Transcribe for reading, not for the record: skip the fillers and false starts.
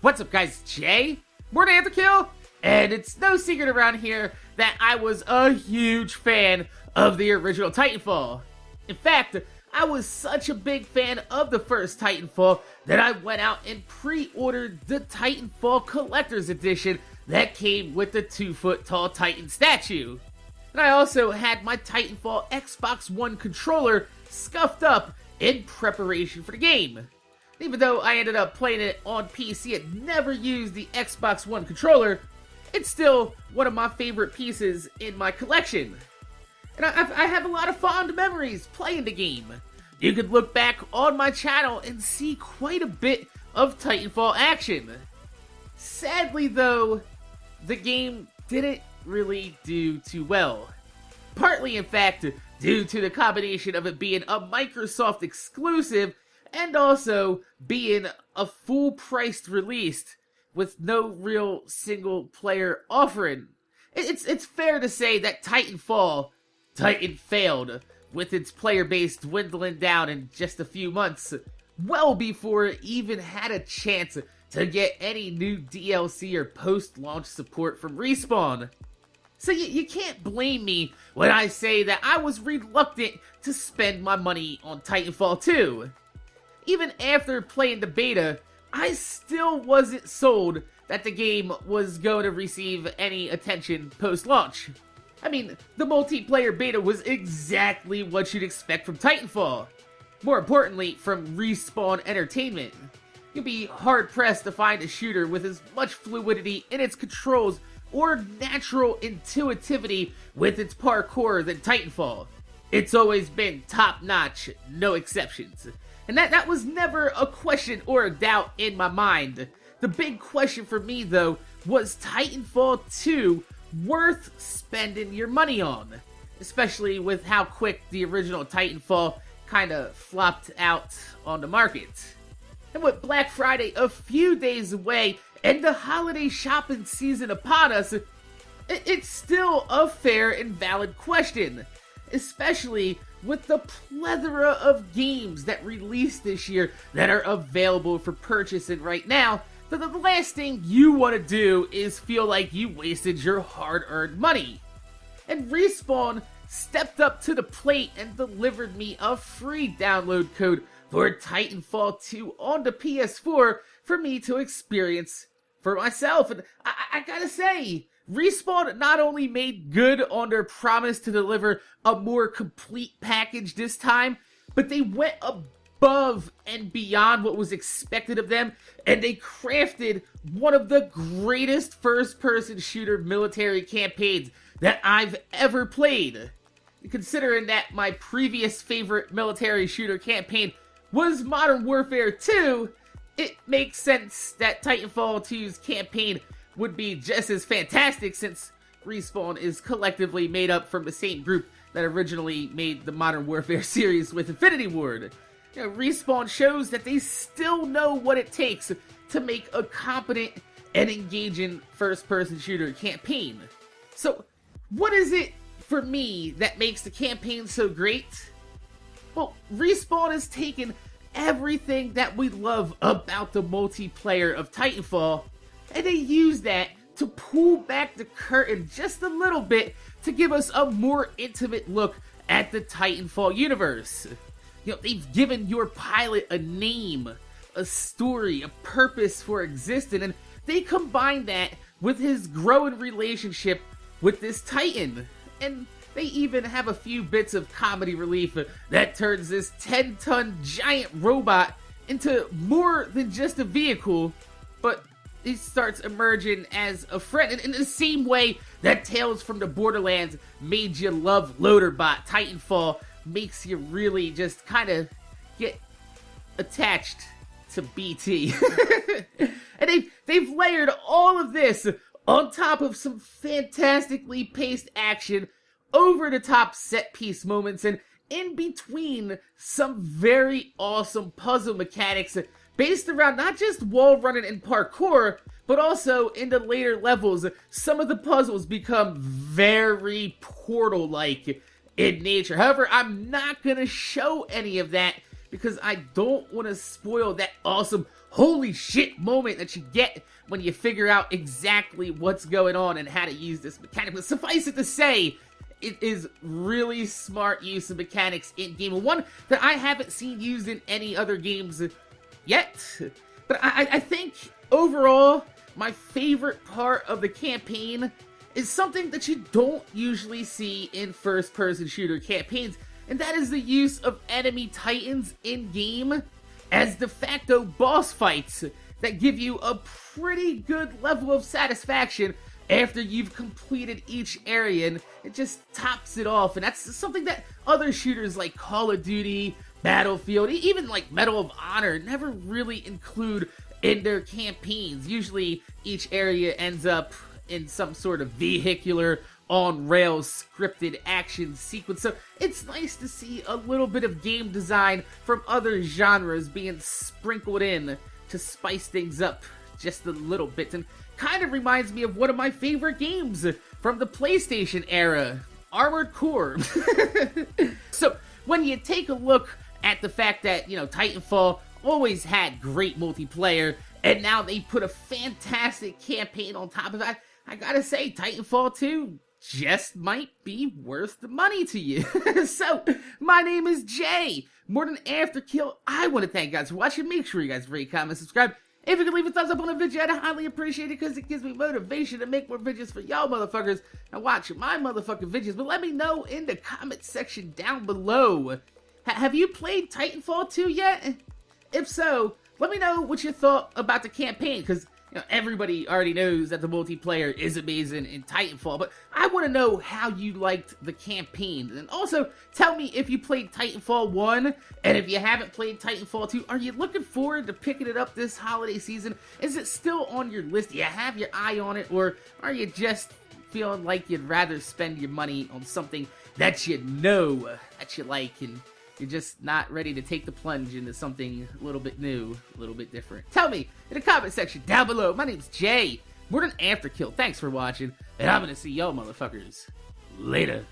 What's up, guys? Jay, MorninAfterKill, and it's no secret around here that I was a huge fan of the original Titanfall. In fact, I was such a big fan of the first Titanfall that I went out and pre-ordered the Titanfall Collector's Edition that came with the 2-foot-tall Titan statue. And I also had my Titanfall Xbox One controller scuffed up in preparation for the game. Even though I ended up playing it on PC and never used the Xbox One controller, it's still one of my favorite pieces in my collection. And I have a lot of fond memories playing the game. You could look back on my channel and see quite a bit of Titanfall action. Sadly though, the game didn't really do too well. Partly in fact, due to the combination of it being a Microsoft exclusive and also being a full-priced release with no real single-player offering. It's fair to say that Titan failed, with its player base dwindling down in just a few months, well before it even had a chance to get any new DLC or post-launch support from Respawn. So you can't blame me when I say that I was reluctant to spend my money on Titanfall 2. Even after playing the beta, I still wasn't sold that the game was going to receive any attention post-launch. I mean, the multiplayer beta was exactly what you'd expect from Titanfall. More importantly, from Respawn Entertainment. You'd be hard-pressed to find a shooter with as much fluidity in its controls or natural intuitivity with its parkour than Titanfall. It's always been top-notch, no exceptions. And that was never a question or a doubt in my mind. The big question for me, though, was Titanfall 2 worth spending your money on? Especially with how quick the original Titanfall kinda flopped out on the market. And with Black Friday a few days away and the holiday shopping season upon us, it's still a fair and valid question. Especially with the plethora of games that released this year that are available for purchasing right now, the last thing you want to do is feel like you wasted your hard-earned money. And Respawn stepped up to the plate and delivered me a free download code for Titanfall 2 on the PS4 for me to experience for myself. And I gotta say, Respawn not only made good on their promise to deliver a more complete package this time, but they went above and beyond what was expected of them, and they crafted one of the greatest first-person shooter military campaigns that I've ever played. Considering that my previous favorite military shooter campaign was Modern Warfare 2, it makes sense that Titanfall 2's campaign would be just as fantastic since Respawn is collectively made up from the same group that originally made the Modern Warfare series with Infinity Ward. Respawn shows that they still know what it takes to make a competent and engaging first-person shooter campaign. So, what is it for me that makes the campaign so great? Well, Respawn has taken everything that we love about the multiplayer of Titanfall, and they use that to pull back the curtain just a little bit to give us a more intimate look at the Titanfall universe. They've given your pilot a name, a story, a purpose for existing, and they combine that with his growing relationship with this Titan. And they even have a few bits of comedy relief that turns this 10-ton giant robot into more than just a vehicle, but he starts emerging as a friend in the same way that Tales from the Borderlands made you love Loaderbot. Titanfall makes you really just kind of get attached to BT. And they've layered all of this on top of some fantastically paced action, over-the-top set-piece moments, and in between some very awesome puzzle mechanics based around not just wall running and parkour, but also in the later levels, some of the puzzles become very Portal-like in nature. However, I'm not going to show any of that because I don't want to spoil that awesome holy shit moment that you get when you figure out exactly what's going on and how to use this mechanic. But suffice it to say, it is really smart use of mechanics in game, one that I haven't seen used in any other games yet. But I think overall, my favorite part of the campaign is something that you don't usually see in first-person shooter campaigns, and that is the use of enemy titans in-game as de facto boss fights that give you a pretty good level of satisfaction after you've completed each area, and it just tops it off. And that's something that other shooters like Call of Duty, Battlefield, even like Medal of Honor never really include in their campaigns. Usually each area ends up in some sort of vehicular, on-rails scripted action sequence, so it's nice to see a little bit of game design from other genres being sprinkled in to spice things up just a little bit, and kind of reminds me of one of my favorite games from the PlayStation era, Armored Core. So when you take a look at the fact that, you know, Titanfall always had great multiplayer, and now they put a fantastic campaign on top of that, I gotta say, Titanfall 2 just might be worth the money to you. So, my name is Jay, MorninAfterKill. I want to thank you guys for watching. Make sure you guys rate, comment, subscribe. If you could leave a thumbs up on the video, I'd highly appreciate it, because it gives me motivation to make more videos for y'all motherfuckers and watch my motherfucking videos. But let me know in the comment section down below. Have you played Titanfall 2 yet? If so, let me know what you thought about the campaign, because you know, everybody already knows that the multiplayer is amazing in Titanfall, but I want to know how you liked the campaign. And also, tell me if you played Titanfall 1, and if you haven't played Titanfall 2, are you looking forward to picking it up this holiday season? Is it still on your list? Do you have your eye on it, or are you just feeling like you'd rather spend your money on something that you know that you like, and you're just not ready to take the plunge into something a little bit new, a little bit different? Tell me in the comment section down below. My name's Jay, MorninAfterKill. Thanks for watching, and I'm gonna see y'all motherfuckers later.